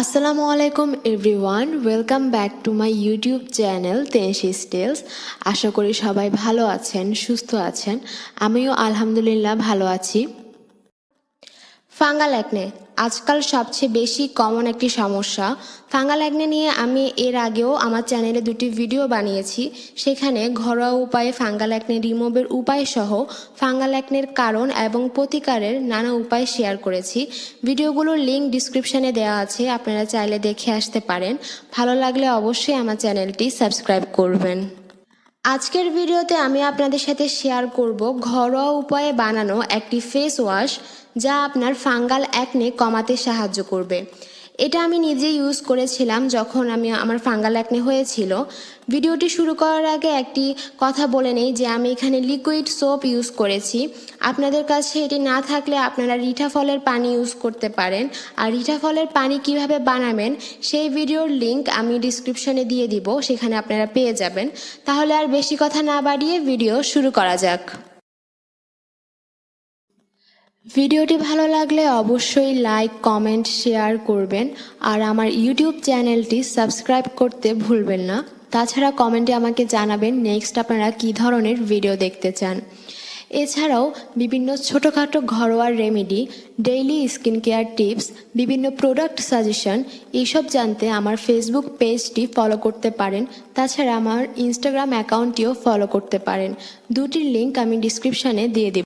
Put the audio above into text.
আসসালামু আলাইকুম everyone, welcome back to my YouTube channel Tenshi's Tales. আশা করি সবাই ভালো আছেন, সুস্থ আছেন। আমিও আলহামদুলিল্লাহ ভালো আছি। ফাঙ্গাল অ্যাকনে আজকাল সবচেয়ে বেশি কমন একটি সমস্যা। ফাঙ্গাল অ্যাকনে নিয়ে আমি এর আগেও আমার চ্যানেলে দুটি ভিডিও বানিয়েছি। সেখানে ঘরোয়া উপায়ে ফাঙ্গাল অ্যাকনে রিমুভের উপায় সহ ফাঙ্গাল অ্যাকনের কারণ এবং প্রতিকারের নানা উপায় শেয়ার করেছি। ভিডিওগুলোর লিঙ্ক ডিসক্রিপশানে দেওয়া আছে, আপনারা চাইলে দেখে আসতে পারেন। ভালো লাগলে অবশ্যই আমার চ্যানেলটি সাবস্ক্রাইব করবেন। আজকের ভিডিওতে আমি আপনাদের সাথে শেয়ার করব ঘরোয়া উপায়ে বানানো একটি ফেস ওয়াশ, যা আপনার ফাঙ্গাল অ্যাকনে কমাতে সাহায্য করবে। এটা আমি নিজে ইউজ করেছিলাম যখন আমার ফাঙ্গাল অ্যাকনে হয়েছিল। ভিডিওটি শুরু করার আগে একটি কথা বলে নেই যে আমি এখানে লিকুইড সোপ ইউজ করেছি। আপনাদের কাছে এটি না থাকলে আপনারা রিঠা ফলের পানি ইউজ করতে পারেন। আর রিঠা ফলের পানি কিভাবে বানাবেন সেই ভিডিওর লিংক আমি ডিসক্রিপশনে দিয়ে দিব, সেখানে আপনারা পেয়ে যাবেন। তাহলে আর বেশি কথা না বাড়িয়ে ভিডিও শুরু করা যাক। ভিডিওটি ভালো লাগলে অবশ্যই লাইক, কমেন্ট, শেয়ার করবেন। আর আমার ইউটিউব চ্যানেলটি সাবস্ক্রাইব করতে ভুলবেন না। তাছাড়া কমেন্টে আমাকে জানাবেন নেক্সট আপনারা কী ধরনের ভিডিও দেখতে চান। এছাড়াও বিভিন্ন ছোটোখাটো ঘরোয়া remedy, daily skin care tips, বিভিন্ন প্রোডাক্ট সাজেশন এইসব জানতে আমার ফেসবুক পেজটি ফলো করতে পারেন। তাছাড়া আমার ইনস্টাগ্রাম অ্যাকাউন্টটিও ফলো করতে পারেন। দুটির লিঙ্ক আমি ডিসক্রিপশানে দিয়ে দেব।